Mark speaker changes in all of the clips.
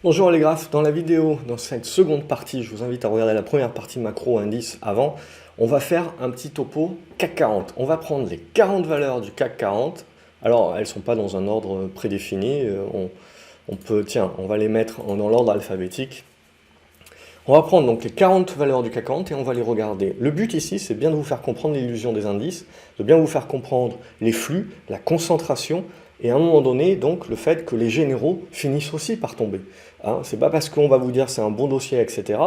Speaker 1: Bonjour les graphes, dans la vidéo, dans cette seconde partie, je vous invite à regarder la première partie macro indice avant, on va faire un petit topo CAC 40. On va prendre les 40 valeurs du CAC 40, alors elles ne sont pas dans un ordre prédéfini, on va les mettre dans l'ordre alphabétique. On va prendre donc les 40 valeurs du CAC 40 et on va les regarder. Le but ici, c'est bien de vous faire comprendre l'illusion des indices, de bien vous faire comprendre les flux, la concentration, et à un moment donné, donc, le fait que les généraux finissent aussi par tomber. Hein, c'est pas parce qu'on va vous dire c'est un bon dossier, etc.,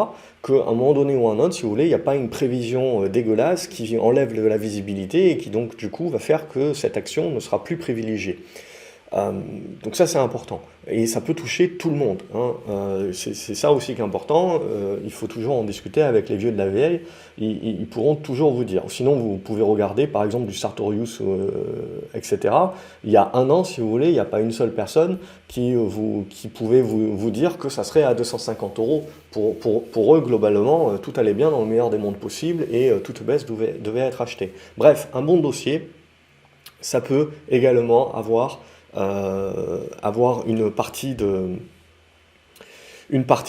Speaker 1: qu'à un moment donné ou un autre, si vous voulez, il n'y a pas une prévision dégueulasse qui enlève de la visibilité et qui donc, du coup, va faire que cette action ne sera plus privilégiée. Donc ça c'est important et ça peut toucher tout le monde, hein. C'est ça aussi qui est important, il faut toujours en discuter avec les vieux de la vieille, ils pourront toujours vous dire. Sinon vous pouvez regarder par exemple du Sartorius, etc. Il y a un an si vous voulez, il n'y a pas une seule personne qui pouvait vous dire que ça serait à 250 euros. Pour eux globalement tout allait bien dans le meilleur des mondes possibles et toute baisse devait être achetée. Bref, un bon dossier, ça peut également avoir une partie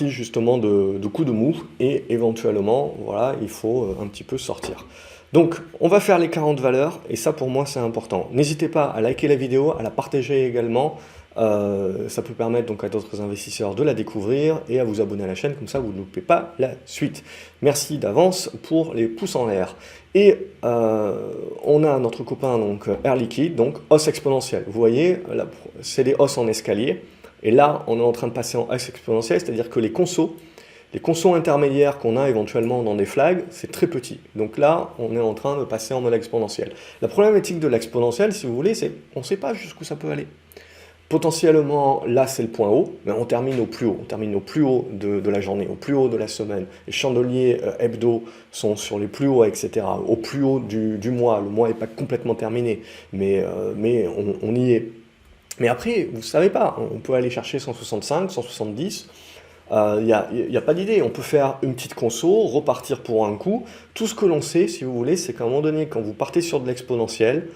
Speaker 1: justement de coup de mou et éventuellement voilà il faut un petit peu sortir. Donc on va faire les 40 valeurs et ça pour moi c'est important. N'hésitez pas à liker la vidéo, à la partager également, ça peut permettre donc à d'autres investisseurs de la découvrir et à vous abonner à la chaîne, comme ça vous ne loupez pas la suite. Merci d'avance pour les pouces en l'air. Et on a notre copain donc Air Liquide, donc hausse exponentielle. Vous voyez, c'est des hausses en escalier. Et là, on est en train de passer en hausse exponentielle, c'est-à-dire que les consos intermédiaires qu'on a éventuellement dans des flags, c'est très petit. Donc là, on est en train de passer en mode exponentiel. La problématique de l'exponentielle, si vous voulez, c'est qu'on ne sait pas jusqu'où ça peut aller. Potentiellement, là, c'est le point haut, mais on termine au plus haut. On termine au plus haut de la journée, au plus haut de la semaine. Les chandeliers hebdo sont sur les plus hauts, etc. Au plus haut du mois. Le mois n'est pas complètement terminé, mais on y est. Mais après, vous ne savez pas, on peut aller chercher 165, 170. Il n'y a pas d'idée. On peut faire une petite conso, repartir pour un coup. Tout ce que l'on sait, si vous voulez, c'est qu'à un moment donné, quand vous partez sur de l'exponentiel,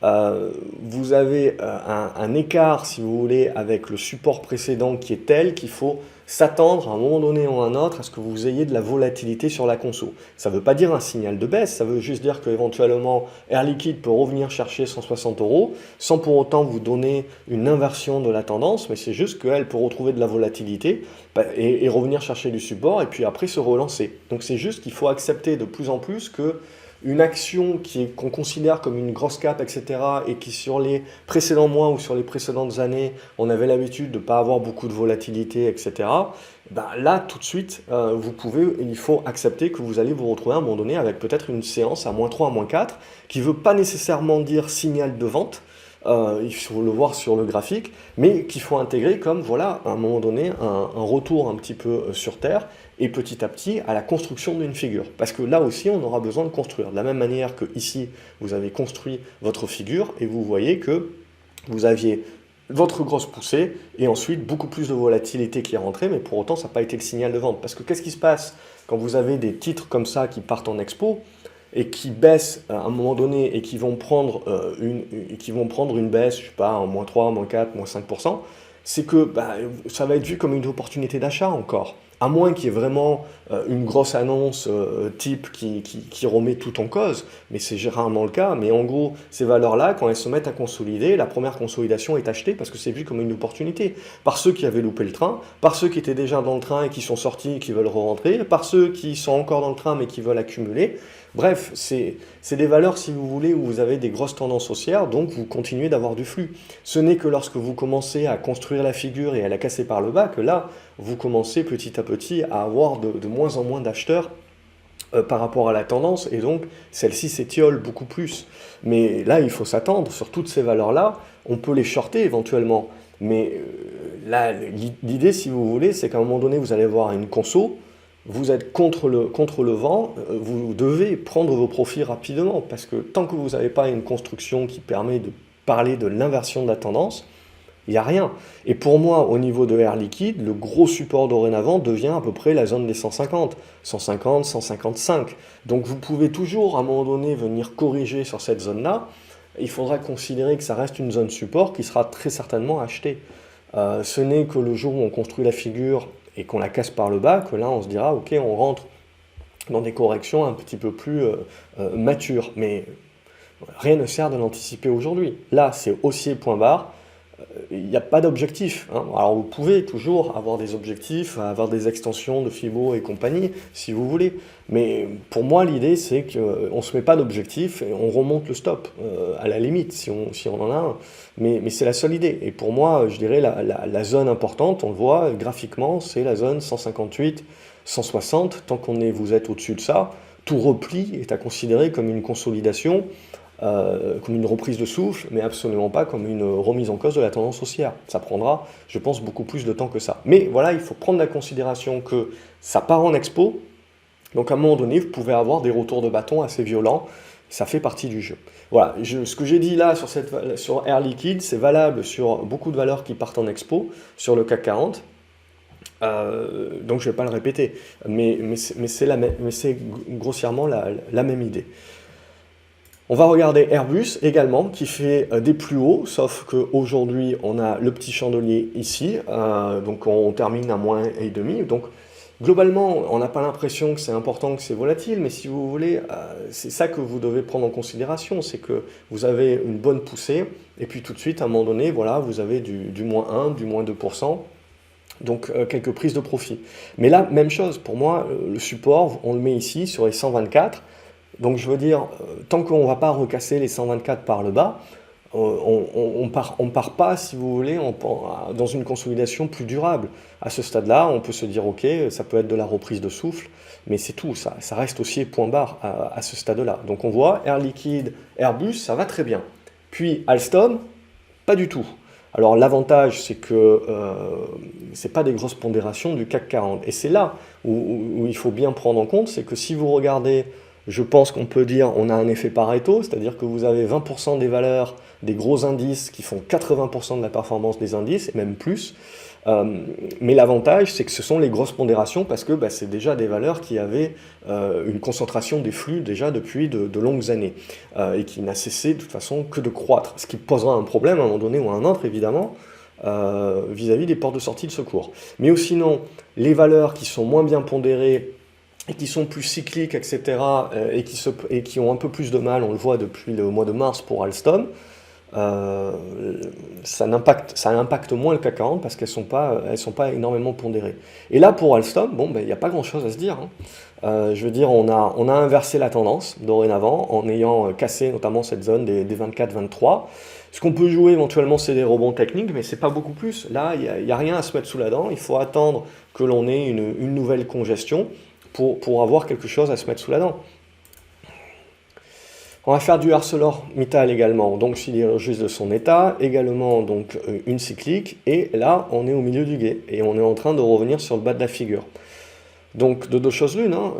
Speaker 1: vous avez un écart, si vous voulez, avec le support précédent qui est tel qu'il faut s'attendre à un moment donné ou à un autre à ce que vous ayez de la volatilité sur la conso. Ça ne veut pas dire un signal de baisse, ça veut juste dire qu'éventuellement Air Liquide peut revenir chercher 160 euros sans pour autant vous donner une inversion de la tendance, mais c'est juste qu'elle peut retrouver de la volatilité et revenir chercher du support et puis après se relancer. Donc c'est juste qu'il faut accepter de plus en plus que une action qu'on considère comme une grosse cap, etc., et qui sur les précédents mois ou sur les précédentes années, on avait l'habitude de ne pas avoir beaucoup de volatilité, etc., ben là, tout de suite, il faut accepter que vous allez vous retrouver à un moment donné avec peut-être une séance à -3, à -4, qui ne veut pas nécessairement dire signal de vente, il faut le voir sur le graphique, mais qu'il faut intégrer comme, voilà, à un moment donné, un retour un petit peu sur Terre, et petit à petit à la construction d'une figure. Parce que là aussi, on aura besoin de construire. De la même manière que ici, vous avez construit votre figure, et vous voyez que vous aviez votre grosse poussée, et ensuite beaucoup plus de volatilité qui est rentrée, mais pour autant, ça n'a pas été le signal de vente. Parce que qu'est-ce qui se passe quand vous avez des titres comme ça qui partent en expo, et qui baissent à un moment donné et qui vont prendre une baisse, je sais pas, en -3, -4, -5%, c'est que ça va être vu comme une opportunité d'achat encore. À moins qu'il y ait vraiment une grosse annonce type qui remet tout en cause, mais c'est rarement le cas. Mais en gros, ces valeurs-là, quand elles se mettent à consolider, la première consolidation est achetée parce que c'est vu comme une opportunité. Par ceux qui avaient loupé le train, par ceux qui étaient déjà dans le train et qui sont sortis et qui veulent re-rentrer, par ceux qui sont encore dans le train mais qui veulent accumuler. Bref, c'est des valeurs, si vous voulez, où vous avez des grosses tendances haussières, donc vous continuez d'avoir du flux. Ce n'est que lorsque vous commencez à construire la figure et à la casser par le bas que là, vous commencez petit à petit à avoir de moins en moins d'acheteurs par rapport à la tendance, et donc celle-ci s'étiole beaucoup plus. Mais là, il faut s'attendre, sur toutes ces valeurs-là, on peut les shorter éventuellement. Mais là, l'idée, si vous voulez, c'est qu'à un moment donné, vous allez avoir une conso, vous êtes contre le vent, vous devez prendre vos profits rapidement, parce que tant que vous n'avez pas une construction qui permet de parler de l'inversion de la tendance, il n'y a rien. Et pour moi, au niveau de Air Liquide, le gros support dorénavant devient à peu près la zone des 150, 150, 155. Donc vous pouvez toujours, à un moment donné, venir corriger sur cette zone-là. Il faudra considérer que ça reste une zone support qui sera très certainement achetée. Ce n'est que le jour où on construit la figure et qu'on la casse par le bas que là on se dira ok, on rentre dans des corrections un petit peu plus matures. Mais rien ne sert de l'anticiper aujourd'hui. Là, c'est haussier point barre. Il n'y a pas d'objectif, hein. Alors vous pouvez toujours avoir des objectifs, avoir des extensions de Fibo et compagnie, si vous voulez. Mais pour moi, l'idée, c'est qu'on ne se met pas d'objectif et on remonte le stop, à la limite, si on en a un. Mais c'est la seule idée. Et pour moi, je dirais, la zone importante, on le voit graphiquement, c'est la zone 158, 160. Tant vous êtes au-dessus de ça, tout repli est à considérer comme une consolidation, comme une reprise de souffle, mais absolument pas comme une remise en cause de la tendance haussière. Ça prendra, je pense, beaucoup plus de temps que ça. Mais voilà, il faut prendre la considération que ça part en expo, donc à un moment donné, vous pouvez avoir des retours de bâton assez violents, ça fait partie du jeu. Voilà, ce que j'ai dit là sur Air Liquide, c'est valable sur beaucoup de valeurs qui partent en expo, sur le CAC 40, donc je ne vais pas le répéter, mais c'est grossièrement la même idée. On va regarder Airbus également, qui fait des plus hauts, sauf qu'aujourd'hui, on a le petit chandelier ici, donc on termine à moins 1,5. Donc, globalement, on n'a pas l'impression que c'est important, que c'est volatile, mais si vous voulez, c'est ça que vous devez prendre en considération, c'est que vous avez une bonne poussée, et puis tout de suite, à un moment donné, voilà, vous avez du moins 1, du moins 2%, donc quelques prises de profit. Mais là, même chose, pour moi, le support, on le met ici sur les 124. Donc je veux dire, tant qu'on ne va pas recasser les 124 par le bas, on part pas, si vous voulez, dans une consolidation plus durable. À ce stade-là, on peut se dire, ok, ça peut être de la reprise de souffle, mais c'est tout, ça reste aussi point barre à ce stade-là. Donc on voit, Air Liquide, Airbus, ça va très bien. Puis Alstom, pas du tout. Alors l'avantage, c'est que ce n'est pas des grosses pondérations du CAC 40. Et c'est là où il faut bien prendre en compte, c'est que si vous regardez, je pense qu'on peut dire on a un effet Pareto, c'est-à-dire que vous avez 20% des valeurs des gros indices qui font 80% de la performance des indices, et même plus. Mais l'avantage, c'est que ce sont les grosses pondérations parce que c'est déjà des valeurs qui avaient une concentration des flux déjà depuis de longues années et qui n'a cessé de toute façon que de croître, ce qui posera un problème à un moment donné ou à un autre évidemment vis-à-vis des portes de sortie de secours. Mais sinon, les valeurs qui sont moins bien pondérées et qui sont plus cycliques, etc., et qui ont un peu plus de mal, on le voit depuis le mois de mars pour Alstom, ça impacte moins le CAC 40 parce qu'elles ne sont pas énormément pondérées. Et là, pour Alstom, bon, il n'y a pas grand-chose à se dire, hein. Je veux dire, on a inversé la tendance dorénavant en ayant cassé notamment cette zone des 24-23. Ce qu'on peut jouer éventuellement, c'est des rebonds techniques, mais c'est pas beaucoup plus. Là, il n'y a rien à se mettre sous la dent. Il faut attendre que l'on ait une nouvelle congestion pour avoir quelque chose à se mettre sous la dent. On va faire du ArcelorMittal également, donc sidérurgiste de son état, également donc une cyclique, et là on est au milieu du gué, et on est en train de revenir sur le bas de la figure. Donc de deux choses l'une, hein.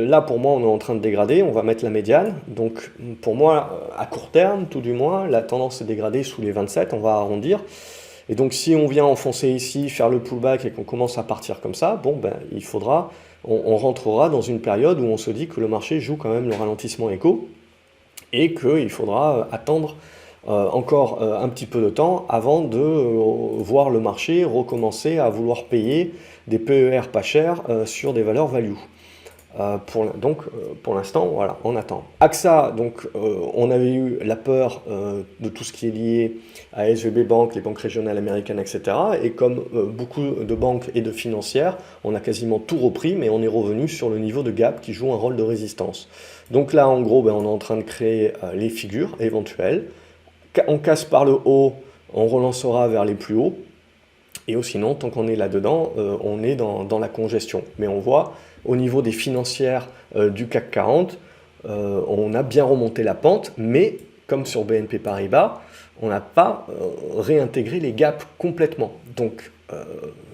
Speaker 1: Là pour moi on est en train de dégrader, on va mettre la médiane, donc pour moi à court terme tout du moins, la tendance est dégradée sous les 27, on va arrondir, et donc si on vient enfoncer ici, faire le pullback et qu'on commence à partir comme ça, bon il faudra, on rentrera dans une période où on se dit que le marché joue quand même le ralentissement éco, et qu'il faudra attendre encore un petit peu de temps avant de voir le marché recommencer à vouloir payer des PER pas chers sur des valeurs value. Donc pour l'instant, voilà, on attend. AXA, donc on avait eu la peur de tout ce qui est lié à SVB Bank, les banques régionales américaines, etc. Et comme beaucoup de banques et de financières, on a quasiment tout repris, mais on est revenu sur le niveau de gap qui joue un rôle de résistance. Donc là, en gros, on est en train de créer les figures éventuelles. On casse par le haut, on relancera vers les plus hauts. Et sinon, tant qu'on est là-dedans, on est dans la congestion. Mais on voit, au niveau des financières du CAC 40, on a bien remonté la pente, mais comme sur BNP Paribas, on n'a pas réintégré les gaps complètement. Donc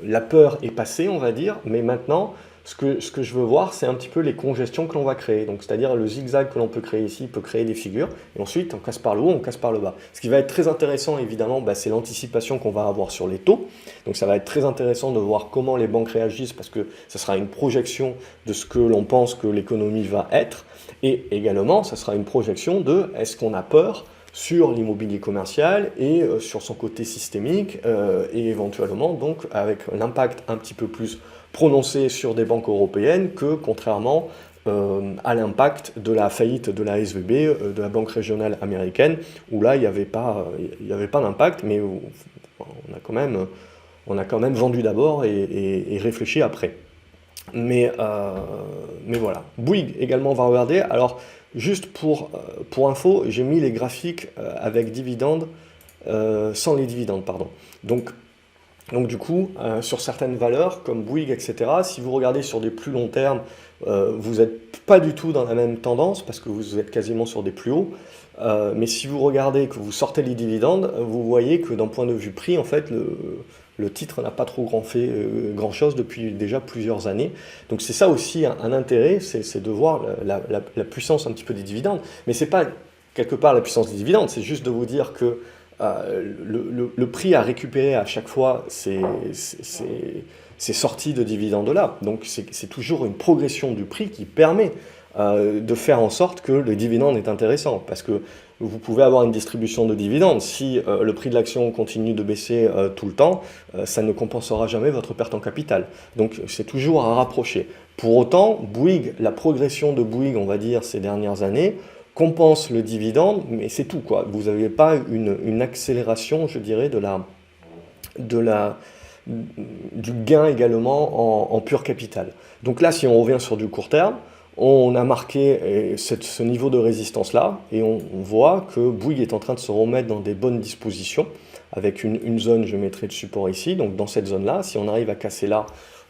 Speaker 1: la peur est passée, on va dire, mais maintenant, ce que je veux voir, c'est un petit peu les congestions que l'on va créer. Donc, c'est-à-dire le zigzag que l'on peut créer ici, peut créer des figures. Et ensuite, on casse par le haut, on casse par le bas. Ce qui va être très intéressant, évidemment, c'est l'anticipation qu'on va avoir sur les taux. Donc, ça va être très intéressant de voir comment les banques réagissent parce que ça sera une projection de ce que l'on pense que l'économie va être. Et également, ça sera une projection de est-ce qu'on a peur sur l'immobilier commercial et sur son côté systémique et éventuellement donc avec l'impact un petit peu plus prononcé sur des banques européennes que contrairement à l'impact de la faillite de la SVB, de la Banque régionale américaine, où là il n'y avait pas d'impact, mais où on a quand même vendu d'abord et réfléchi après. Mais voilà. Bouygues également, on va regarder. Alors, juste pour info, j'ai mis les graphiques avec dividendes, sans les dividendes, pardon. Donc du coup, sur certaines valeurs, comme Bouygues, etc., si vous regardez sur des plus longs termes, vous n'êtes pas du tout dans la même tendance, parce que vous êtes quasiment sur des plus hauts. Mais si vous regardez, que vous sortez les dividendes, vous voyez que d'un point de vue prix, en fait, le titre n'a pas trop fait grand-chose depuis déjà plusieurs années. Donc c'est ça aussi un intérêt, c'est de voir la puissance un petit peu des dividendes. Mais ce n'est pas quelque part la puissance des dividendes, c'est juste de vous dire que le prix à récupérer à chaque fois, c'est sorti de dividendes-là. Donc c'est toujours une progression du prix qui permet de faire en sorte que le dividende est intéressant. Parce que vous pouvez avoir une distribution de dividendes. Si le prix de l'action continue de baisser tout le temps, ça ne compensera jamais votre perte en capital. Donc c'est toujours à rapprocher. Pour autant, Bouygues, la progression de Bouygues, on va dire, ces dernières années, compense le dividende, mais c'est tout, quoi. Vous n'avez pas une accélération, je dirais, du gain également en pur capital. Donc là, si on revient sur du court terme, on a marqué ce niveau de résistance-là, et on voit que Bouygues est en train de se remettre dans des bonnes dispositions, avec une zone, je mettrai de support ici, donc dans cette zone-là, si on arrive à casser là,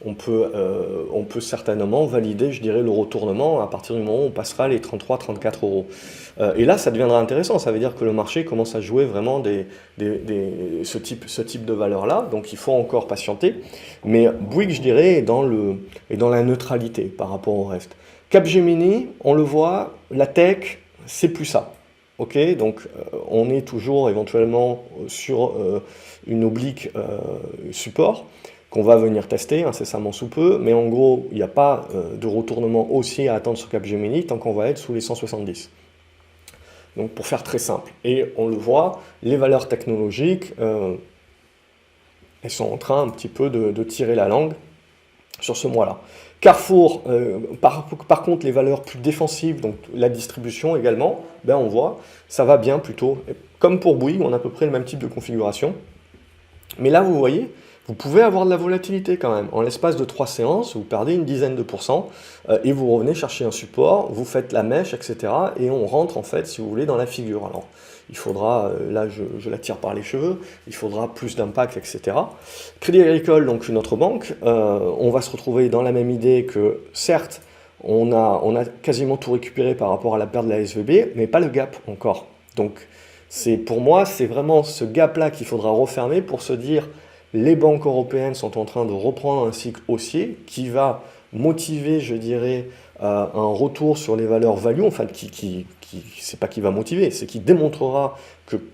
Speaker 1: on peut certainement valider, je dirais, le retournement à partir du moment où on passera les 33-34 euros. Et là, ça deviendra intéressant, ça veut dire que le marché commence à jouer vraiment ce type de valeur-là, donc il faut encore patienter. Mais Bouygues, je dirais, est dans la neutralité par rapport au reste. Capgemini, on le voit, la tech, c'est plus ça. Ok, donc on est toujours éventuellement sur une oblique support qu'on va venir tester incessamment sous peu, mais en gros, il n'y a pas de retournement haussier à attendre sur Capgemini tant qu'on va être sous les 170. Donc pour faire très simple, et on le voit, les valeurs technologiques, elles sont en train un petit peu de tirer la langue sur ce mois-là. Carrefour, par contre, les valeurs plus défensives, donc la distribution également, ben on voit, ça va bien plutôt. Comme pour Bouygues, on a à peu près le même type de configuration. Mais là, vous voyez, vous pouvez avoir de la volatilité quand même. En l'espace de 3 séances, vous perdez une dizaine de pourcents et vous revenez chercher un support, vous faites la mèche, etc. Et on rentre en fait, si vous voulez, dans la figure. Alors, il faudra, là je la tire par les cheveux, il faudra plus d'impact, etc. Crédit Agricole, donc une autre banque, on va se retrouver dans la même idée que, certes, on a quasiment tout récupéré par rapport à la perte de la SVB, mais pas le gap encore. Donc, pour moi, c'est vraiment ce gap-là qu'il faudra refermer pour se dire, les banques européennes sont en train de reprendre un cycle haussier qui va motiver, je dirais, un retour sur les valeurs value, enfin, c'est pas qui va motiver, c'est qui démontrera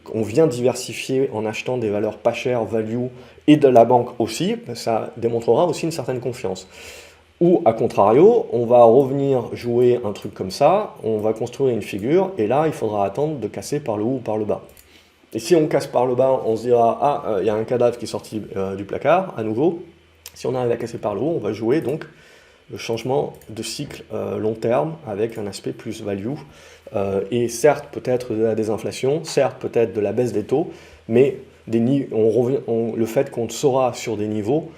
Speaker 1: qu'on vient diversifier en achetant des valeurs pas chères, value, et de la banque aussi, ça démontrera aussi une certaine confiance. Ou, à contrario, on va revenir jouer un truc comme ça, on va construire une figure, et là, il faudra attendre de casser par le haut ou par le bas. Et si on casse par le bas, on se dira, ah, il y a un cadavre qui est sorti du placard, à nouveau. Si on arrive à casser par le haut, on va jouer donc le changement de cycle long terme avec un aspect plus value. Et certes, peut-être de la désinflation, certes, peut-être de la baisse des taux, mais le fait qu'on sera sur des niveaux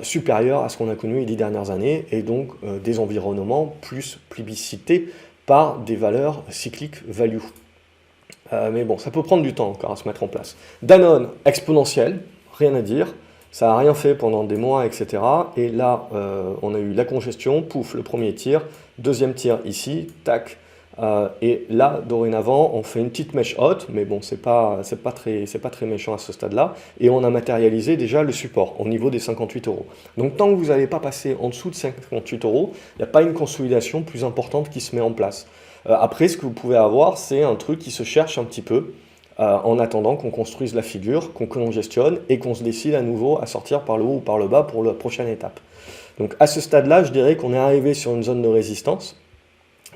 Speaker 1: supérieurs à ce qu'on a connu les 10 dernières années, et donc des environnements plus plébiscités par des valeurs cycliques value. Mais bon, ça peut prendre du temps encore à se mettre en place. Danone, exponentiel, rien à dire. Ça n'a rien fait pendant des mois, etc. Et là, on a eu la congestion, pouf, le premier tir, deuxième tir ici, tac. Et là, dorénavant, on fait une petite mèche haute, mais bon, c'est pas très méchant à ce stade-là. Et on a matérialisé déjà le support au niveau des 58 euros. Donc tant que vous n'allez pas passer en dessous de 58 euros, il n'y a pas une consolidation plus importante qui se met en place. Après, ce que vous pouvez avoir, c'est un truc qui se cherche un petit peu en attendant qu'on construise la figure, qu'on congestionne et qu'on se décide à nouveau à sortir par le haut ou par le bas pour la prochaine étape. Donc à ce stade-là, je dirais qu'on est arrivé sur une zone de résistance.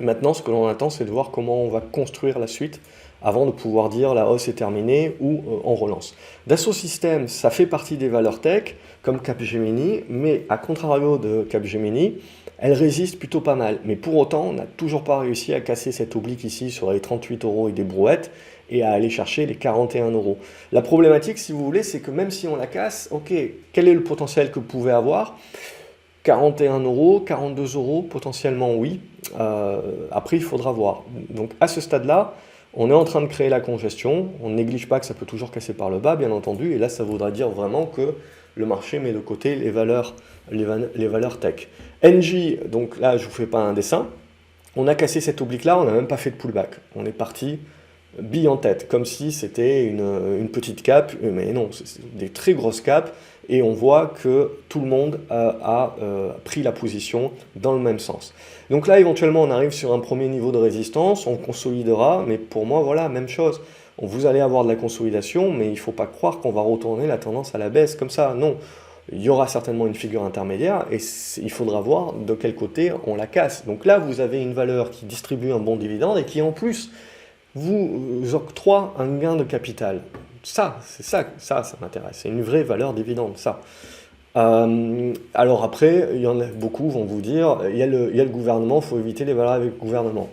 Speaker 1: Maintenant, ce que l'on attend, c'est de voir comment on va construire la suite avant de pouvoir dire la hausse est terminée ou on relance. Dassault Systèmes, ça fait partie des valeurs tech, comme Capgemini, mais à contrario de Capgemini, elle résiste plutôt pas mal. Mais pour autant, on n'a toujours pas réussi à casser cet oblique ici sur les 38 € et des brouettes et à aller chercher les 41 €. La problématique, si vous voulez, c'est que même si on la casse, ok, quel est le potentiel que vous pouvez avoir? 41 €, 42 € potentiellement oui. Après, il faudra voir. Donc à ce stade-là, on est en train de créer la congestion. On ne néglige pas que ça peut toujours casser par le bas, bien entendu. Et là, ça voudra dire vraiment que le marché met de côté les valeurs tech. Engie, donc là, je ne vous fais pas un dessin. On a cassé cet oblique-là, on n'a même pas fait de pullback. On est parti bille en tête, comme si c'était une petite cape, mais non, c'est des très grosses capes, et on voit que tout le monde a pris la position dans le même sens. Donc là, éventuellement, on arrive sur un premier niveau de résistance, on consolidera, mais pour moi, voilà, même chose. Vous allez avoir de la consolidation, mais il ne faut pas croire qu'on va retourner la tendance à la baisse comme ça, non. Il y aura certainement une figure intermédiaire, et il faudra voir de quel côté on la casse. Donc là, vous avez une valeur qui distribue un bon dividende, et qui en plus vous octroie un gain de capital. Ça m'intéresse. C'est une vraie valeur dividende, ça. Alors après, il y en a beaucoup vont vous dire, il y a le gouvernement, il faut éviter les valeurs avec le gouvernement.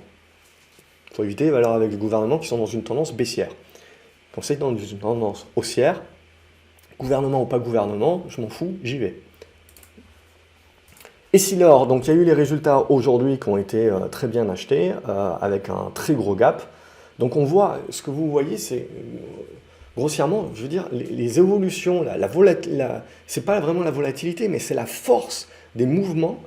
Speaker 1: Il faut éviter les valeurs avec le gouvernement qui sont dans une tendance baissière. Quand c'est dans une tendance haussière, gouvernement ou pas gouvernement, je m'en fous, j'y vais. Essilor, donc il y a eu les résultats aujourd'hui qui ont été très bien achetés, avec un très gros gap. Donc on voit, ce que vous voyez, c'est grossièrement, je veux dire, les évolutions, c'est pas vraiment la volatilité, mais c'est la force des mouvements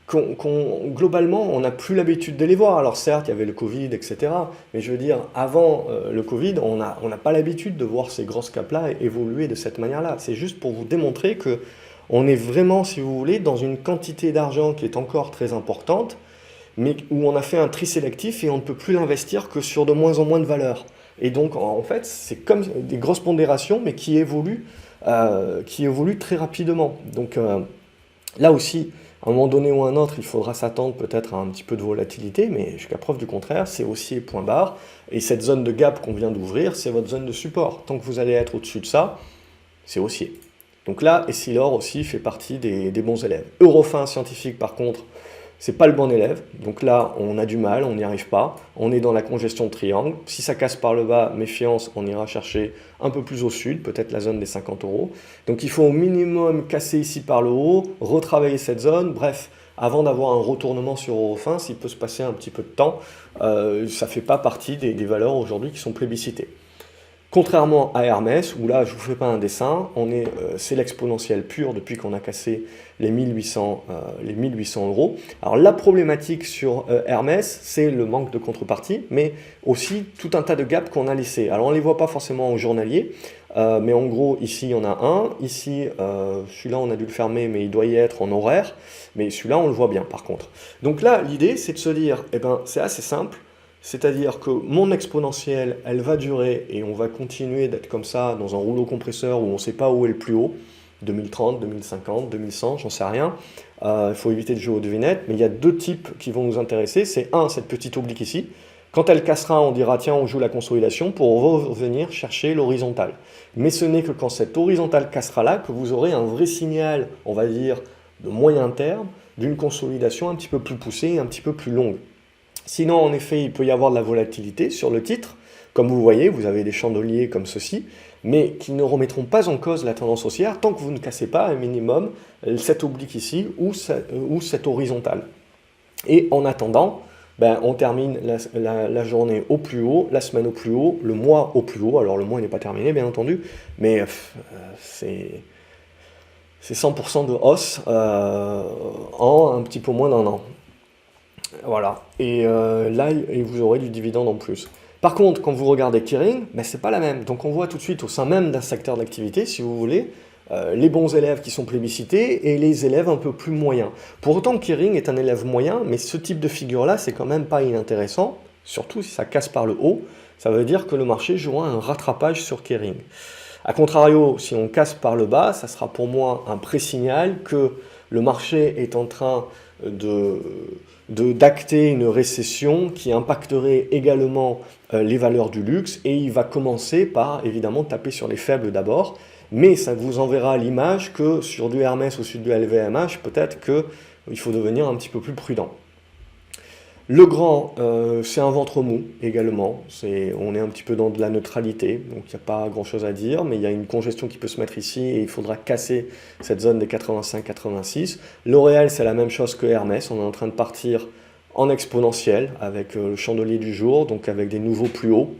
Speaker 1: globalement, on n'a plus l'habitude de les voir. Alors certes, il y avait le Covid, etc. Mais je veux dire, avant le Covid, on n'a pas l'habitude de voir ces grosses caps-là évoluer de cette manière-là. C'est juste pour vous démontrer que on est vraiment, si vous voulez, dans une quantité d'argent qui est encore très importante, mais où on a fait un tri sélectif et on ne peut plus l'investir que sur de moins en moins de valeurs. Et donc, en fait, c'est comme des grosses pondérations, mais qui évoluent très rapidement. Donc, là aussi, à un moment donné ou à un autre, il faudra s'attendre peut-être à un petit peu de volatilité, mais jusqu'à preuve du contraire, c'est haussier point barre. Et cette zone de gap qu'on vient d'ouvrir, c'est votre zone de support. Tant que vous allez être au-dessus de ça, c'est haussier. Donc là, Essilor aussi fait partie des bons élèves. Eurofins Scientifique, par contre, c'est pas le bon élève, donc là on a du mal, on n'y arrive pas, on est dans la congestion de triangle. Si ça casse par le bas, méfiance, on ira chercher un peu plus au sud, peut-être la zone des 50 €. Donc il faut au minimum casser ici par le haut, retravailler cette zone, bref, avant d'avoir un retournement sur Eurofins, il peut se passer un petit peu de temps, ça ne fait pas partie des valeurs aujourd'hui qui sont plébiscitées. Contrairement à Hermès, où là je ne vous fais pas un dessin, c'est l'exponentielle pure depuis qu'on a cassé les 1800 €. Alors la problématique sur Hermès, c'est le manque de contrepartie, mais aussi tout un tas de gaps qu'on a laissés. Alors on ne les voit pas forcément au journalier, mais en gros ici il y en a un, ici celui-là on a dû le fermer, mais il doit y être en horaire, mais celui-là on le voit bien par contre. Donc là l'idée c'est de se dire, eh ben, c'est assez simple, c'est-à-dire que mon exponentielle, elle va durer et on va continuer d'être comme ça dans un rouleau compresseur où on ne sait pas où est le plus haut, 2030, 2050, 2100, j'en sais rien. Il faut éviter de jouer aux devinettes, mais il y a deux types qui vont nous intéresser. C'est un, cette petite oblique ici. Quand elle cassera, on dira tiens, on joue la consolidation pour revenir chercher l'horizontale. Mais ce n'est que quand cette horizontale cassera là que vous aurez un vrai signal, on va dire, de moyen terme, d'une consolidation un petit peu plus poussée, un petit peu plus longue. Sinon, en effet, il peut y avoir de la volatilité sur le titre. Comme vous voyez, vous avez des chandeliers comme ceci, mais qui ne remettront pas en cause la tendance haussière tant que vous ne cassez pas un minimum cette oblique ici ou cette horizontale. Et en attendant, on termine la journée au plus haut, la semaine au plus haut, le mois au plus haut. Alors le mois n'est pas terminé, bien entendu, mais c'est 100% de hausse en un petit peu moins d'un an. Voilà, et là, vous aurez du dividende en plus. Par contre, quand vous regardez Kering, c'est pas la même. Donc on voit tout de suite au sein même d'un secteur d'activité, si vous voulez, les bons élèves qui sont plébiscités et les élèves un peu plus moyens. Pour autant, Kering est un élève moyen, mais ce type de figure-là, c'est quand même pas inintéressant, surtout si ça casse par le haut. Ça veut dire que le marché jouera un rattrapage sur Kering. A contrario, si on casse par le bas, ça sera pour moi un pré-signal que le marché est en train d'acter une récession qui impacterait également les valeurs du luxe, et il va commencer par évidemment taper sur les faibles d'abord, mais ça vous enverra l'image que sur du Hermès ou sur du LVMH, peut-être qu'il faut devenir un petit peu plus prudent. Le grand, c'est un ventre mou également, on est un petit peu dans de la neutralité, donc il n'y a pas grand chose à dire, mais il y a une congestion qui peut se mettre ici et il faudra casser cette zone des 85-86. L'Oréal, c'est la même chose que Hermès, on est en train de partir en exponentiel avec le chandelier du jour, donc avec des nouveaux plus hauts,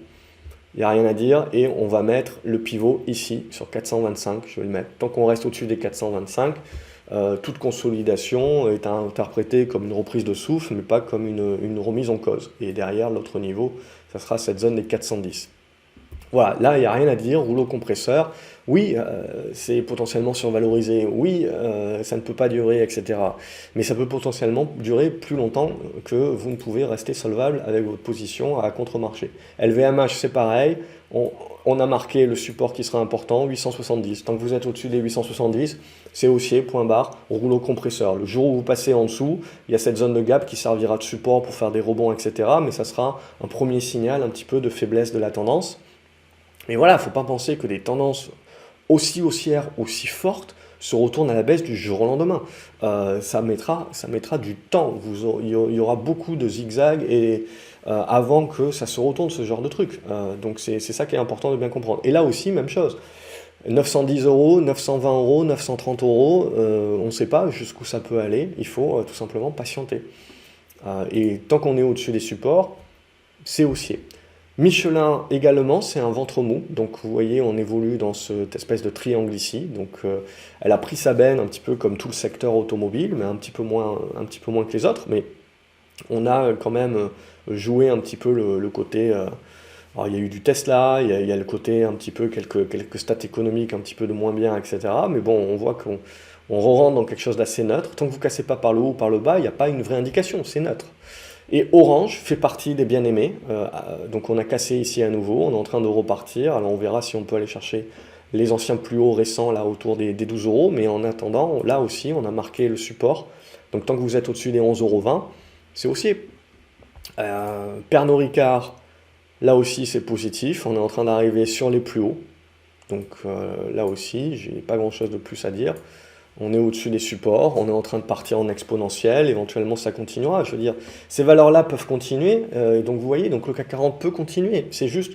Speaker 1: il n'y a rien à dire, et on va mettre le pivot ici sur 425, je vais le mettre, tant qu'on reste au-dessus des 425, toute consolidation est interprétée comme une reprise de souffle, mais pas comme une remise en cause. Et derrière, l'autre niveau, ça sera cette zone des 410. Voilà, là, il n'y a rien à dire, rouleau compresseur. Oui, c'est potentiellement survalorisé. Oui, ça ne peut pas durer, etc. Mais ça peut potentiellement durer plus longtemps que vous ne pouvez rester solvable avec votre position à contre-marché. LVMH, c'est pareil. On a marqué le support qui sera important, 870. Tant que vous êtes au-dessus des 870, c'est haussier, point barre, rouleau compresseur. Le jour où vous passez en dessous, il y a cette zone de gap qui servira de support pour faire des rebonds, etc. Mais ça sera un premier signal un petit peu de faiblesse de la tendance. Mais voilà, il ne faut pas penser que des tendances aussi haussières, aussi fortes, se retournent à la baisse du jour au lendemain. Ça mettra du temps. Il y aura beaucoup de zigzags avant que ça se retourne, ce genre de truc. Donc c'est ça qui est important de bien comprendre. Et là aussi, même chose. 910 euros, 920 euros, 930 euros, on ne sait pas jusqu'où ça peut aller. Il faut tout simplement patienter. Et tant qu'on est au-dessus des supports, c'est haussier. Michelin également, c'est un ventre mou, donc vous voyez on évolue dans cette espèce de triangle ici, donc elle a pris sa benne un petit peu comme tout le secteur automobile, mais un petit peu moins que les autres, mais on a quand même joué un petit peu le côté, alors il y a eu du Tesla, il y a le côté un petit peu quelques stats économiques un petit peu de moins bien, etc. Mais bon, on voit qu'on rentre dans quelque chose d'assez neutre, tant que vous ne cassez pas par le haut ou par le bas, il n'y a pas une vraie indication, c'est neutre. Et Orange fait partie des bien-aimés, donc on a cassé ici à nouveau, on est en train de repartir, alors on verra si on peut aller chercher les anciens plus hauts récents là autour des 12 euros, mais en attendant, là aussi on a marqué le support, donc tant que vous êtes au-dessus des 11,20 euros, c'est haussier. Pernod Ricard, là aussi c'est positif, on est en train d'arriver sur les plus hauts, donc là aussi j'ai pas grand chose de plus à dire. On est au-dessus des supports, on est en train de partir en exponentiel, éventuellement ça continuera. Je veux dire, ces valeurs-là peuvent continuer, donc vous voyez, donc le CAC 40 peut continuer. C'est juste,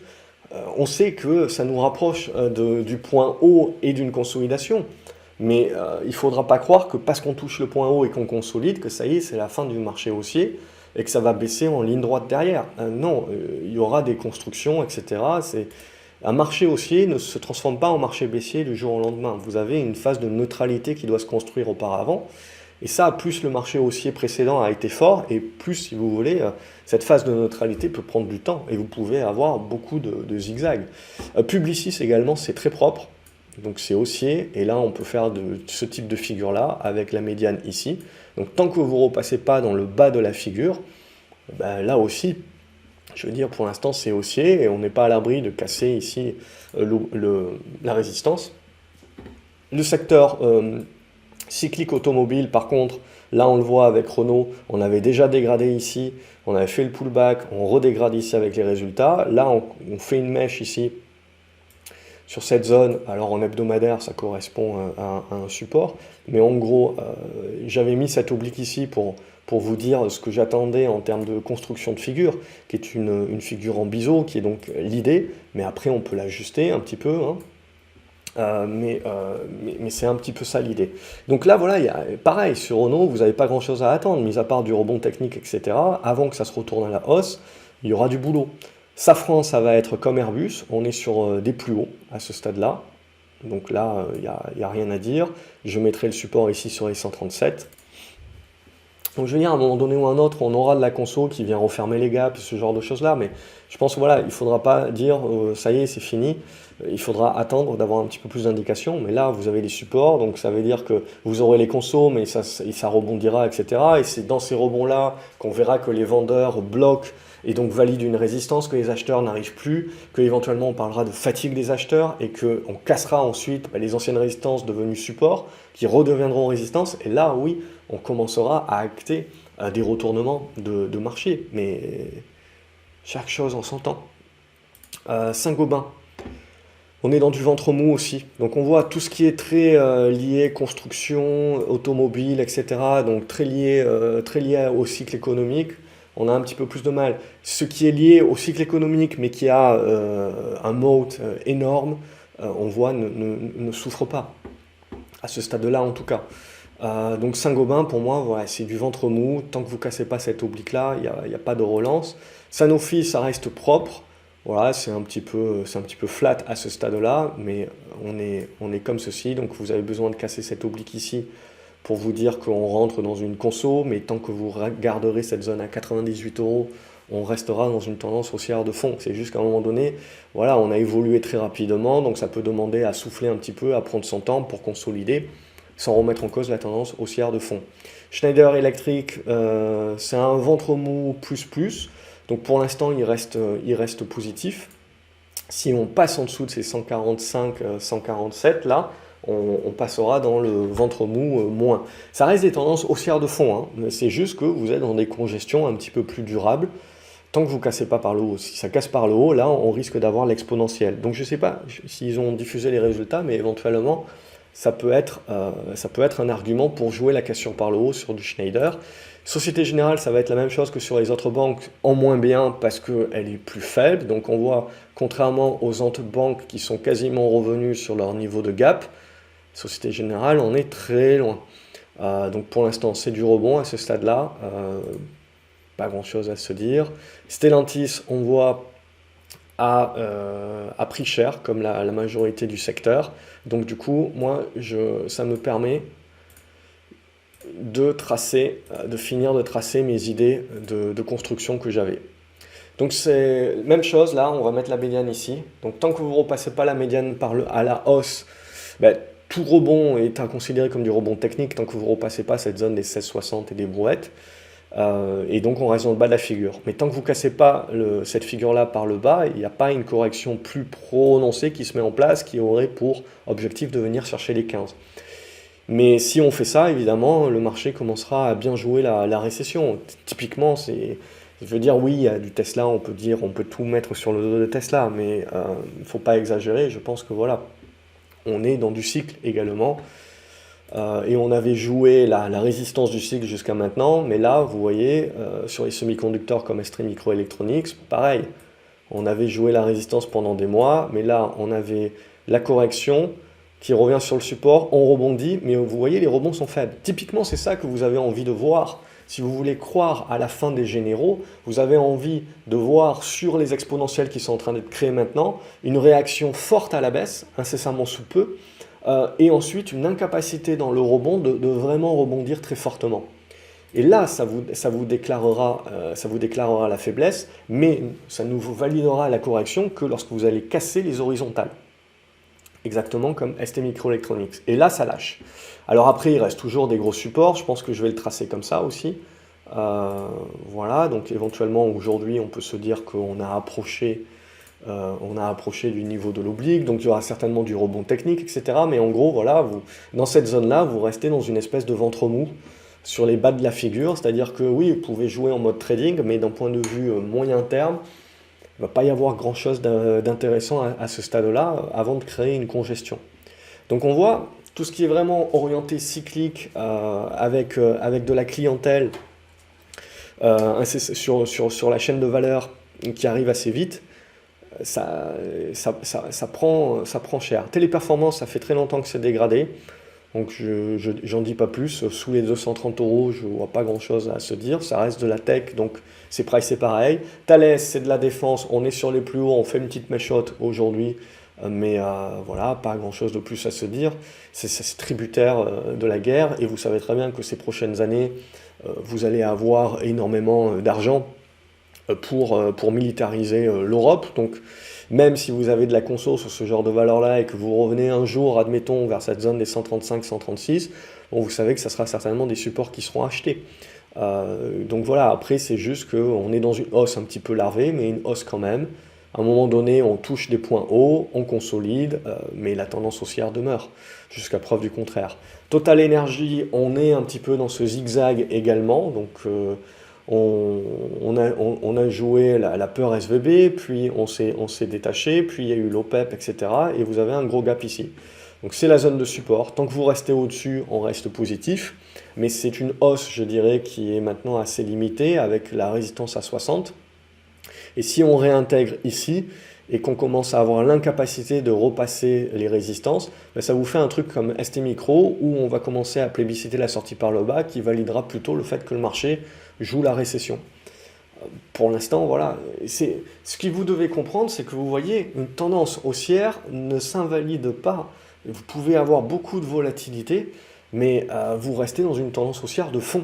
Speaker 1: on sait que ça nous rapproche du point haut et d'une consolidation, mais il ne faudra pas croire que parce qu'on touche le point haut et qu'on consolide, que ça y est, c'est la fin du marché haussier et que ça va baisser en ligne droite derrière. Non, il y aura des constructions, etc. Un marché haussier ne se transforme pas en marché baissier du jour au lendemain. Vous avez une phase de neutralité qui doit se construire auparavant. Et ça, plus le marché haussier précédent a été fort, et plus, si vous voulez, cette phase de neutralité peut prendre du temps. Et vous pouvez avoir beaucoup de zigzags. Publicis également, c'est très propre. Donc c'est haussier. Et là, on peut faire ce type de figure-là avec la médiane ici. Donc tant que vous ne repassez pas dans le bas de la figure, ben, là aussi, je veux dire, pour l'instant, c'est haussier et on n'est pas à l'abri de casser ici la résistance. Le secteur cyclique automobile, par contre, là, on le voit avec Renault, on avait déjà dégradé ici, on avait fait le pullback, on redégrade ici avec les résultats. Là, on fait une mèche ici sur cette zone. Alors en hebdomadaire, ça correspond à un support, mais en gros, j'avais mis cette oblique ici pour vous dire ce que j'attendais en termes de construction de figure, qui est une figure en biseau, qui est donc l'idée, mais après on peut l'ajuster un petit peu, hein. Mais c'est un petit peu ça l'idée. Donc là, voilà, pareil, sur Renault, vous n'avez pas grand-chose à attendre, mis à part du rebond technique, etc. Avant que ça se retourne à la hausse, il y aura du boulot. Safran, ça va être comme Airbus, on est sur des plus hauts à ce stade-là. Donc là, il n'y a rien à dire. Je mettrai le support ici sur les 137. Donc je veux dire, à un moment donné ou à un autre, on aura de la conso qui vient refermer les gaps, ce genre de choses-là, mais je pense que voilà, il ne faudra pas dire ça y est, c'est fini. Il faudra attendre d'avoir un petit peu plus d'indications, mais là, vous avez les supports, donc ça veut dire que vous aurez les consos, mais ça rebondira, etc. Et c'est dans ces rebonds-là qu'on verra que les vendeurs bloquent et donc valide une résistance, que les acheteurs n'arrivent plus, qu'éventuellement on parlera de fatigue des acheteurs, et qu'on cassera ensuite les anciennes résistances devenues support, qui redeviendront résistance, et là, oui, on commencera à acter des retournements de marché, mais chaque chose en son temps. Saint-Gobain. On est dans du ventre mou aussi, donc on voit tout ce qui est très lié construction, automobile, etc., donc très lié au cycle économique, on a un petit peu plus de mal. Ce qui est lié au cycle économique, mais qui a un moat énorme, on voit ne souffre pas, à ce stade-là en tout cas. Donc Saint-Gobain, pour moi, voilà, c'est du ventre mou, tant que vous ne cassez pas cette oblique-là, il n'y a pas de relance. Sanofi, ça reste propre. Voilà, c'est un petit peu flat à ce stade-là, mais on est comme ceci, donc vous avez besoin de casser cette oblique ici pour vous dire qu'on rentre dans une conso, mais tant que vous garderez cette zone à 98 €, on restera dans une tendance haussière de fond. C'est juste qu'à un moment donné, voilà, on a évolué très rapidement, donc ça peut demander à souffler un petit peu, à prendre son temps pour consolider, sans remettre en cause la tendance haussière de fond. Schneider Electric, c'est un ventre mou plus. Donc pour l'instant, il reste positif. Si on passe en dessous de ces 145, 147, là, on passera dans le ventre mou moins. Ça reste des tendances haussières de fond, hein, mais c'est juste que vous êtes dans des congestions un petit peu plus durables, tant que vous ne cassez pas par le haut. Si ça casse par le haut, là, on risque d'avoir l'exponentielle. Donc je ne sais pas s'ils ont diffusé les résultats, mais éventuellement, ça peut être un argument pour jouer la cassure par le haut sur du Schneider. Société Générale, ça va être la même chose que sur les autres banques, en moins bien parce qu'elle est plus faible. Donc on voit, contrairement aux autres banques qui sont quasiment revenues sur leur niveau de gap, Société Générale, on est très loin. Donc pour l'instant, c'est du rebond à ce stade-là. Pas grand-chose à se dire. Stellantis, on voit, a pris cher, comme la majorité du secteur. Donc du coup, moi, ça me permet de finir de tracer mes idées de construction que j'avais. Donc c'est même chose, là, on va mettre la médiane ici. Donc tant que vous ne repassez pas la médiane à la hausse, tout rebond est à considérer comme du rebond technique, tant que vous ne repassez pas cette zone des 16,60 et des brouettes. Et donc on reste dans le bas de la figure. Mais tant que vous ne cassez pas cette figure-là par le bas, il n'y a pas une correction plus prononcée qui se met en place, qui aurait pour objectif de venir chercher les 15. Mais si on fait ça, évidemment, le marché commencera à bien jouer la récession. Typiquement, je veux dire, oui, il y a du Tesla, on peut tout mettre sur le dos de Tesla, mais il ne faut pas exagérer. Je pense que voilà, on est dans du cycle également. Et on avait joué la résistance du cycle jusqu'à maintenant, mais là, vous voyez, sur les semi-conducteurs comme ST Microelectronics, pareil, on avait joué la résistance pendant des mois, mais là, on avait la correction qui revient sur le support, on rebondit, mais vous voyez, les rebonds sont faibles. Typiquement, c'est ça que vous avez envie de voir. Si vous voulez croire à la fin des généraux, vous avez envie de voir sur les exponentielles qui sont en train d'être créées maintenant, une réaction forte à la baisse, incessamment sous peu, et ensuite une incapacité dans le rebond de vraiment rebondir très fortement. Et là, ça vous déclarera la faiblesse, mais ça nous validera la correction que lorsque vous allez casser les horizontales. Exactement comme ST Microelectronics. Et là, ça lâche. Alors après, il reste toujours des gros supports. Je pense que je vais le tracer comme ça aussi. Voilà, donc éventuellement, aujourd'hui, on peut se dire qu'on a approché du niveau de l'oblique, donc il y aura certainement du rebond technique, etc. Mais en gros, voilà, dans cette zone-là, vous restez dans une espèce de ventre mou sur les bas de la figure. C'est-à-dire que oui, vous pouvez jouer en mode trading, mais d'un point de vue moyen terme, il ne va pas y avoir grand-chose d'intéressant à ce stade-là avant de créer une congestion. Donc on voit tout ce qui est vraiment orienté cyclique avec de la clientèle sur la chaîne de valeur qui arrive assez vite, ça prend cher. Téléperformance, ça fait très longtemps que c'est dégradé. Donc j'en dis pas plus, sous les 230 €, je vois pas grand chose à se dire, ça reste de la tech, donc c'est pricé pareil. Thales, c'est de la défense, on est sur les plus hauts, on fait une petite méchote aujourd'hui, mais voilà, pas grand chose de plus à se dire, c'est tributaire de la guerre, et vous savez très bien que ces prochaines années, vous allez avoir énormément d'argent pour militariser l'Europe, donc même si vous avez de la conso sur ce genre de valeur-là et que vous revenez un jour, admettons, vers cette zone des 135, 136, bon, vous savez que ça sera certainement des supports qui seront achetés. Donc voilà, après c'est juste qu'on est dans une hausse un petit peu larvée, mais une hausse quand même. À un moment donné, on touche des points hauts, on consolide, mais la tendance haussière demeure, jusqu'à preuve du contraire. Total Energy, on est un petit peu dans ce zigzag également, donc on a joué la peur SVB, puis on s'est détaché, puis il y a eu l'OPEP, etc. Et vous avez un gros gap ici. Donc c'est la zone de support. Tant que vous restez au-dessus, on reste positif. Mais c'est une hausse, je dirais, qui est maintenant assez limitée avec la résistance à 60. Et si on réintègre ici et qu'on commence à avoir l'incapacité de repasser les résistances, ben ça vous fait un truc comme ST Micro où on va commencer à plébisciter la sortie par le bas qui validera plutôt le fait que le marché joue la récession. Pour l'instant, voilà, ce que vous devez comprendre, c'est que vous voyez, une tendance haussière ne s'invalide pas. Vous pouvez avoir beaucoup de volatilité, mais vous restez dans une tendance haussière de fond.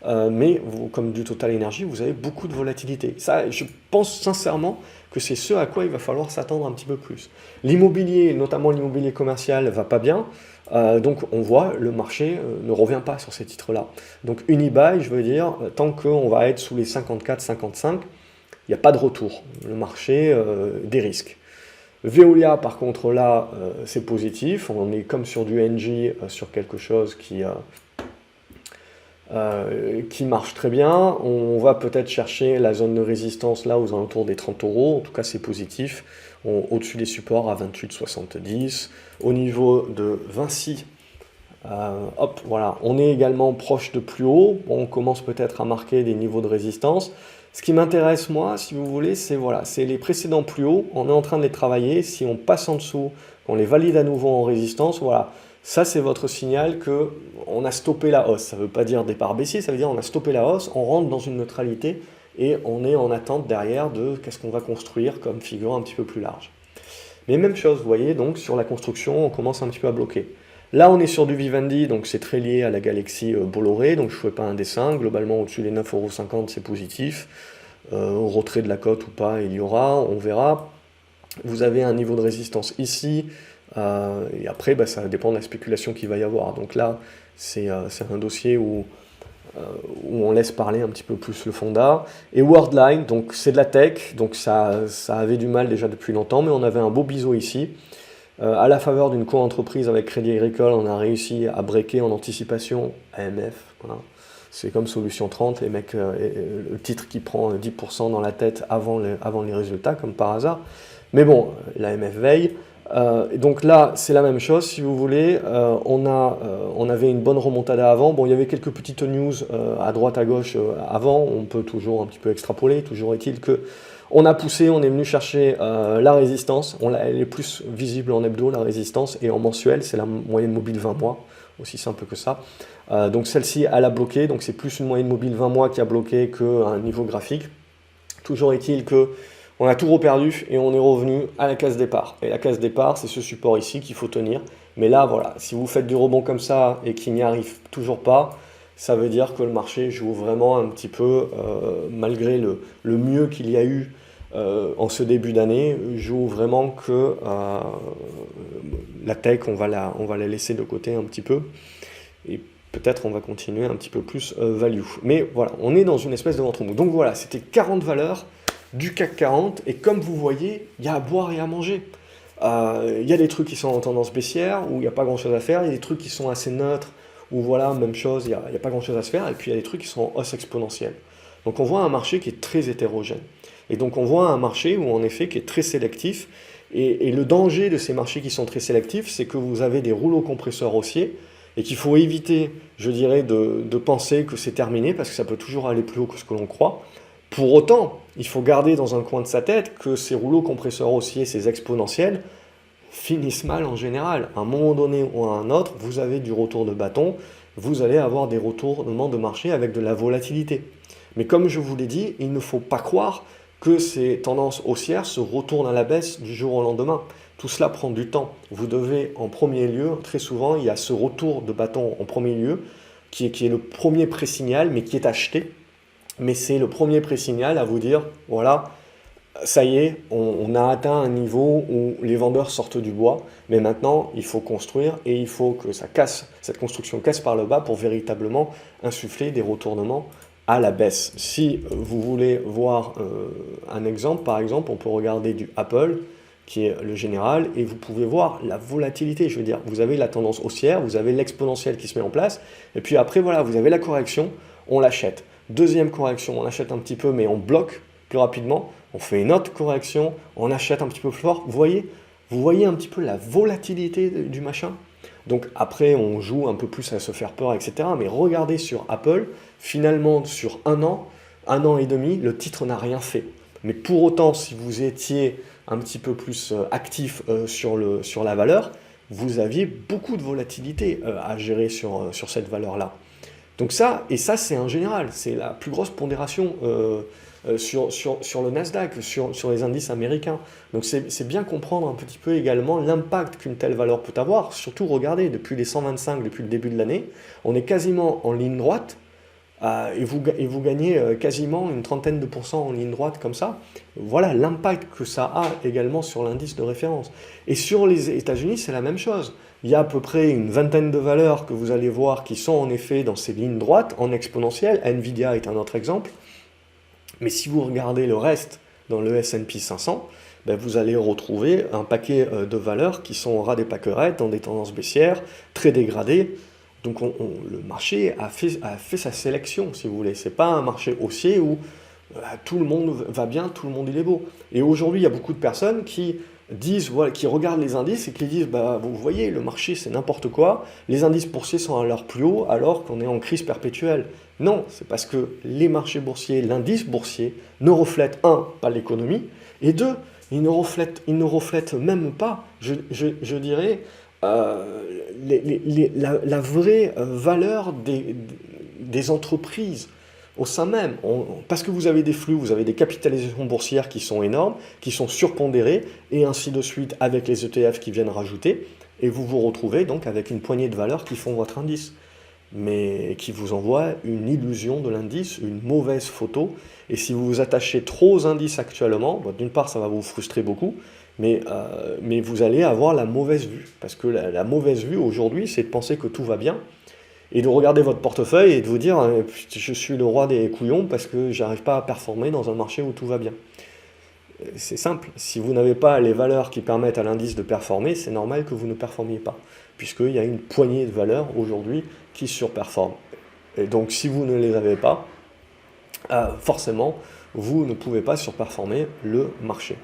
Speaker 1: Mais vous, comme du Total Energy, vous avez beaucoup de volatilité. Ça, je pense sincèrement que c'est ce à quoi il va falloir s'attendre un petit peu plus. L'immobilier, notamment l'immobilier commercial, va pas bien. Donc on voit, le marché ne revient pas sur ces titres-là. Donc Unibail, je veux dire, tant qu'on va être sous les 54-55, il n'y a pas de retour. Le marché dérisque. Veolia, par contre, là, c'est positif. On est comme sur du NJ, sur quelque chose qui marche très bien. On va peut-être chercher la zone de résistance là aux alentours des 30 euros. En tout cas, c'est positif. Au-dessus des supports à 28,70. Au niveau de Vinci, hop, voilà, on est également proche de plus haut. On commence peut-être à marquer des niveaux de résistance. Ce qui m'intéresse, moi, si vous voulez, c'est voilà, c'est les précédents plus hauts. On est en train de les travailler. Si on passe en dessous, qu'on les valide à nouveau en résistance, voilà. Ça, c'est votre signal qu'on a stoppé la hausse. Ça ne veut pas dire départ baissier, ça veut dire qu'on a stoppé la hausse, on rentre dans une neutralité et on est en attente derrière de qu'est-ce qu'on va construire comme figure un petit peu plus large. Mais même chose, vous voyez, donc sur la construction, on commence un petit peu à bloquer. Là, on est sur du Vivendi, donc c'est très lié à la galaxie Bolloré, donc je ne fais pas un dessin. Globalement, au-dessus des 9,50 €, c'est positif. Au retrait de la cote ou pas, il y aura, on verra. Vous avez un niveau de résistance ici. Et après, bah, ça dépend de la spéculation qu'il va y avoir. Donc là, c'est un dossier où on laisse parler un petit peu plus le Fonda. Et Worldline, donc c'est de la tech, donc ça avait du mal déjà depuis longtemps, mais on avait un beau biseau ici. À la faveur d'une co-entreprise avec Crédit Agricole, on a réussi à breaker en anticipation AMF. Voilà. C'est comme Solution 30, les mecs, le titre qui prend 10% dans la tête avant les résultats, comme par hasard. Mais bon, l'AMF veille. Donc là, c'est la même chose, si vous voulez. On avait une bonne remontada avant. Bon, il y avait quelques petites news à droite, à gauche avant. On peut toujours un petit peu extrapoler. Toujours est-il que on a poussé, on est venu chercher la résistance. Elle est plus visible en hebdo, la résistance, et en mensuel, c'est la moyenne mobile 20 mois. Aussi simple que ça. Donc celle-ci, elle a bloqué. Donc c'est plus une moyenne mobile 20 mois qui a bloqué qu'un niveau graphique. Toujours est-il que on a tout reperdu et on est revenu à la case départ. Et la case départ, c'est ce support ici qu'il faut tenir. Mais là, voilà, si vous faites du rebond comme ça et qu'il n'y arrive toujours pas, ça veut dire que le marché joue vraiment un petit peu, malgré le mieux qu'il y a eu en ce début d'année, joue vraiment que la tech, on va la laisser de côté un petit peu. Et peut-être on va continuer un petit peu plus value. Mais voilà, on est dans une espèce de ventre mou. Donc voilà, c'était 40 valeurs du CAC 40, et comme vous voyez, il y a à boire et à manger. Il y a des trucs qui sont en tendance baissière, où il n'y a pas grand chose à faire, il y a des trucs qui sont assez neutres, où voilà, même chose, il n'y a pas grand chose à se faire, et puis il y a des trucs qui sont en hausse exponentielle. Donc on voit un marché qui est très hétérogène. Et donc on voit un marché où en effet qui est très sélectif, et le danger de ces marchés qui sont très sélectifs, c'est que vous avez des rouleaux compresseurs haussiers, et qu'il faut éviter, je dirais, de penser que c'est terminé, parce que ça peut toujours aller plus haut que ce que l'on croit. Pour autant, il faut garder dans un coin de sa tête que ces rouleaux compresseurs haussiers, ces exponentiels, finissent mal en général. À un moment donné ou à un autre, vous avez du retour de bâton, vous allez avoir des retournements de marché avec de la volatilité. Mais comme je vous l'ai dit, il ne faut pas croire que ces tendances haussières se retournent à la baisse du jour au lendemain. Tout cela prend du temps. Vous devez, en premier lieu, très souvent, il y a ce retour de bâton en premier lieu, qui est le premier pré-signal, mais qui est acheté. Mais c'est le premier pré-signal à vous dire, voilà, ça y est, on a atteint un niveau où les vendeurs sortent du bois, mais maintenant il faut construire et il faut que ça casse, cette construction casse par le bas pour véritablement insuffler des retournements à la baisse. Si vous voulez voir un exemple, par exemple, on peut regarder du Apple, qui est le général, et vous pouvez voir la volatilité, je veux dire, vous avez la tendance haussière, vous avez l'exponentielle qui se met en place, et puis après, voilà, vous avez la correction, on l'achète. Deuxième correction, on achète un petit peu, mais on bloque plus rapidement, on fait une autre correction, on achète un petit peu plus fort, vous voyez un petit peu la volatilité du machin. Donc après, on joue un peu plus à se faire peur, etc. Mais regardez sur Apple, finalement, sur un an et demi, le titre n'a rien fait. Mais pour autant, si vous étiez un petit peu plus actif sur la valeur, vous aviez beaucoup de volatilité à gérer sur cette valeur-là. Donc ça c'est en général, c'est la plus grosse pondération sur le Nasdaq, sur les indices américains. Donc c'est bien comprendre un petit peu également l'impact qu'une telle valeur peut avoir. Surtout, regardez, depuis les 125, depuis le début de l'année, on est quasiment en ligne droite, et vous gagnez quasiment une trentaine de pourcents en ligne droite comme ça. Voilà l'impact que ça a également sur l'indice de référence. Et sur les États-Unis, c'est la même chose. Il y a à peu près une vingtaine de valeurs que vous allez voir qui sont en effet dans ces lignes droites en exponentielle. Nvidia est un autre exemple. Mais si vous regardez le reste dans le S&P 500, ben vous allez retrouver un paquet de valeurs qui sont au ras des pâquerettes, dans des tendances baissières, très dégradées. Donc le marché a fait sa sélection, si vous voulez. Ce n'est pas un marché haussier où tout le monde va bien, tout le monde il est beau. Et aujourd'hui, il y a beaucoup de personnes qui disent, voilà, qui regardent les indices et qui disent, bah, vous voyez, le marché c'est n'importe quoi, les indices boursiers sont à leur plus haut alors qu'on est en crise perpétuelle. Non, c'est parce que les marchés boursiers, l'indice boursier, ne reflète, un, pas l'économie, et deux, il ne reflète même pas, je dirais, la vraie valeur des entreprises au sein même. Parce que vous avez des flux, vous avez des capitalisations boursières qui sont énormes, qui sont surpondérées, et ainsi de suite avec les ETF qui viennent rajouter, et vous vous retrouvez donc avec une poignée de valeurs qui font votre indice, mais qui vous envoient une illusion de l'indice, une mauvaise photo. Et si vous vous attachez trop aux indices actuellement, bon, d'une part ça va vous frustrer beaucoup, mais vous allez avoir la mauvaise vue. Parce que la mauvaise vue aujourd'hui, c'est de penser que tout va bien, et de regarder votre portefeuille et de vous dire « je suis le roi des couillons parce que j'arrive pas à performer dans un marché où tout va bien ». C'est simple, si vous n'avez pas les valeurs qui permettent à l'indice de performer, c'est normal que vous ne performiez pas, puisqu'il y a une poignée de valeurs aujourd'hui qui surperforment. Et donc si vous ne les avez pas, forcément, vous ne pouvez pas surperformer le marché.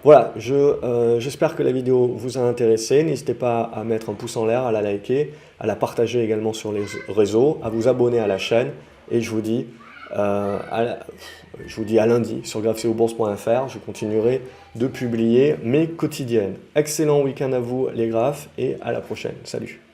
Speaker 1: Voilà, j'espère que la vidéo vous a intéressé. N'hésitez pas à mettre un pouce en l'air, à la liker, à la partager également sur les réseaux, à vous abonner à la chaîne. Et je vous dis à lundi sur graphseobourse.fr. Je continuerai de publier mes quotidiennes. Excellent week-end à vous les graphes et à la prochaine. Salut!